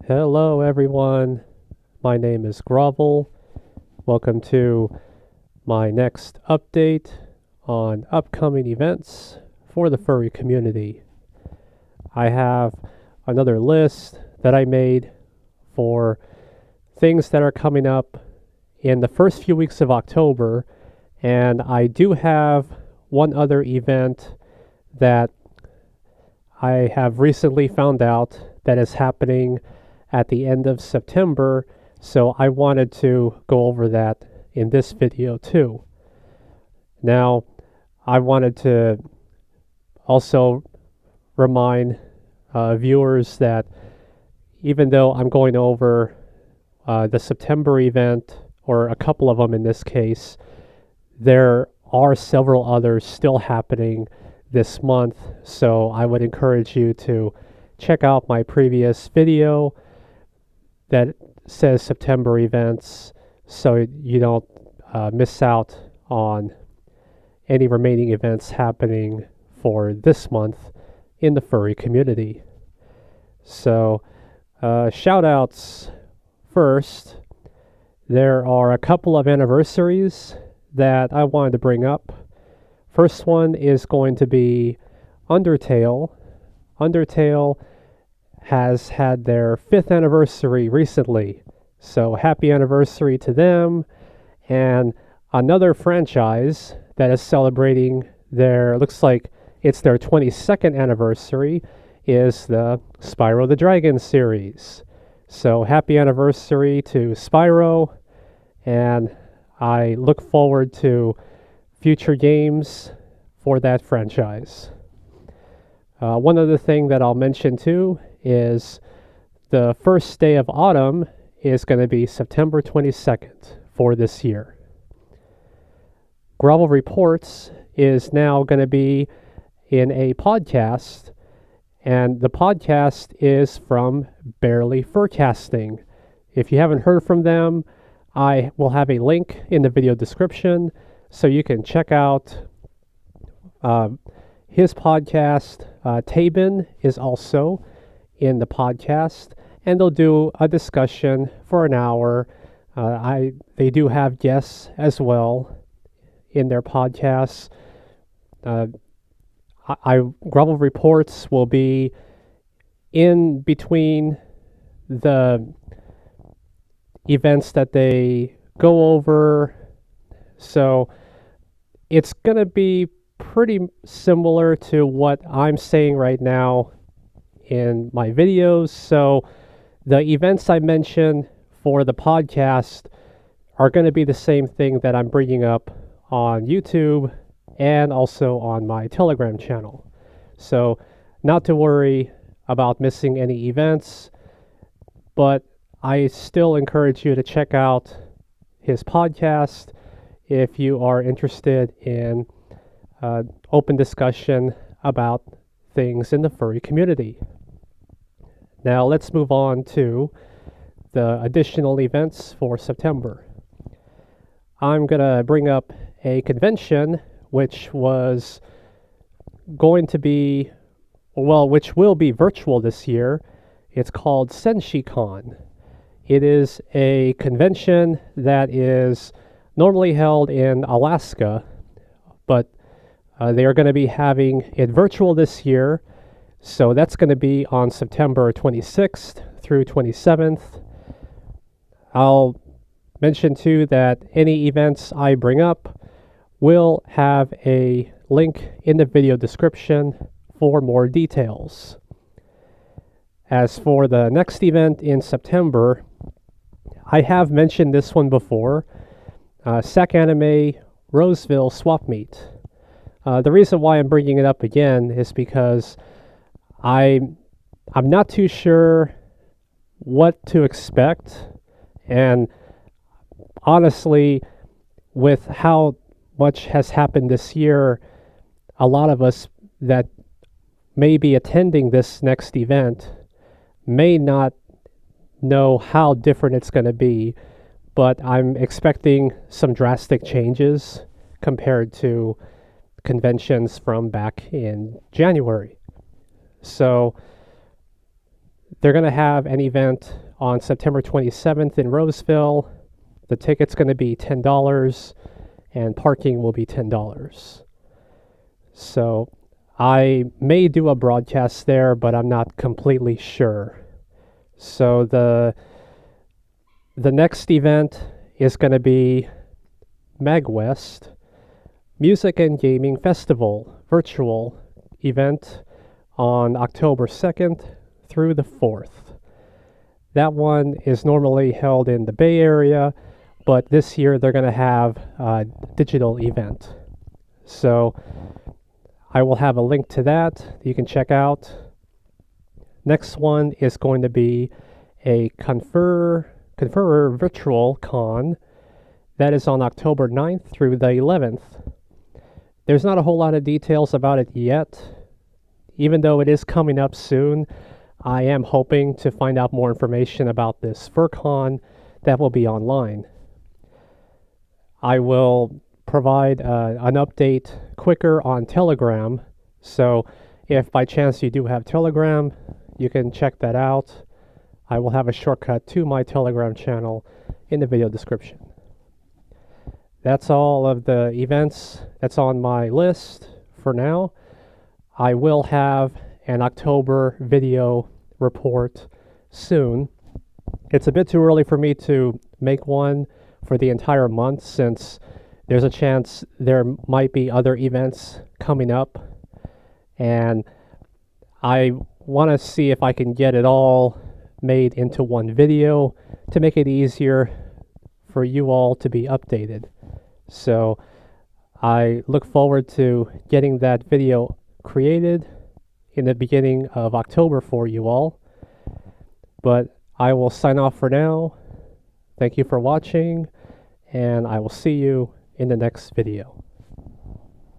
Hello everyone, my name is Grovel. Welcome to my next update on upcoming events for the furry community. I have another list that I made for things that are coming up in the first few weeks of October, and I do have one other event that I have recently found out that is happening at the end of September, so I wanted to go over that in this video too. Now, I wanted to also remind viewers that even though I'm going over the September event, or a couple of them in this case, there are several others still happening this month, so I would encourage you to check out my previous video that says September events so you don't miss out on any remaining events happening for this month in the furry community. So shout outs first. There are a couple of anniversaries that I wanted to bring up. First one is going to be UnderTale. UnderTale has had their 5th anniversary recently, so happy anniversary to them. And another franchise that is celebrating looks like it's their 22nd anniversary, is the Spyro the Dragon series. So happy anniversary to Spyro, and I look forward to future games for that franchise. One other thing that I'll mention too is the first day of autumn is going to be September 22nd for this year. Grovel Reports is now going to be in a podcast, and the podcast is from Barely Furcasting. If you haven't heard from them, I will have a link in the video description so you can check out his podcast. Tabin is also in the podcast, and they'll do a discussion for an hour. They do have guests as well in their podcasts. Grovel Reports will be in between the events that they go over, so it's going to be pretty similar to what I'm saying right now in my videos. So the events I mentioned for the podcast are going to be the same thing that I'm bringing up on YouTube and also on my Telegram channel. So not to worry about missing any events, but I still encourage you to check out his podcast if you are interested in open discussion about things in the furry community. Now let's move on to the additional events for September. I'm going to bring up a convention which was going to be, which will be virtual this year. It's called SenshiCon. It is a convention that is normally held in Alaska, but they are going to be having it virtual this year. So that's going to be on September 26th through 27th. I'll mention too that any events I bring up will have a link in the video description for more details. As for the next event in September, I have mentioned this one before, SacAnime Roseville Swap Meet. The reason why I'm bringing it up again is because I'm not too sure what to expect, and honestly, with how much has happened this year, a lot of us that may be attending this next event may not know how different it's going to be, but I'm expecting some drastic changes compared to conventions from back in January. So they're going to have an event on September 27th in Roseville. The ticket's going to be $10 and parking will be $10. So I may do a broadcast there, but I'm not completely sure. So the next event is going to be MAGWest, Music and Gaming Festival, virtual event on October 2nd through the 4th. That one is normally held in the Bay Area, but this year they're going to have a digital event. So I will have a link to that you can check out. Next one is going to be a Confuror Virtual Con. That is on October 9th through the 11th. There's not a whole lot of details about it yet. Even though it is coming up soon, I am hoping to find out more information about this FurCon that will be online. I will provide an update quicker on Telegram, so if by chance you do have Telegram, you can check that out. I will have a shortcut to my Telegram channel in the video description. That's all of the events that's on my list for now. I will have an October video report soon. It's a bit too early for me to make one for the entire month since there's a chance there might be other events coming up, and I want to see if I can get it all made into one video to make it easier for you all to be updated. So I look forward to getting that video created in the beginning of October for you all. But I will sign off for now. Thank you for watching, and I will see you in the next video.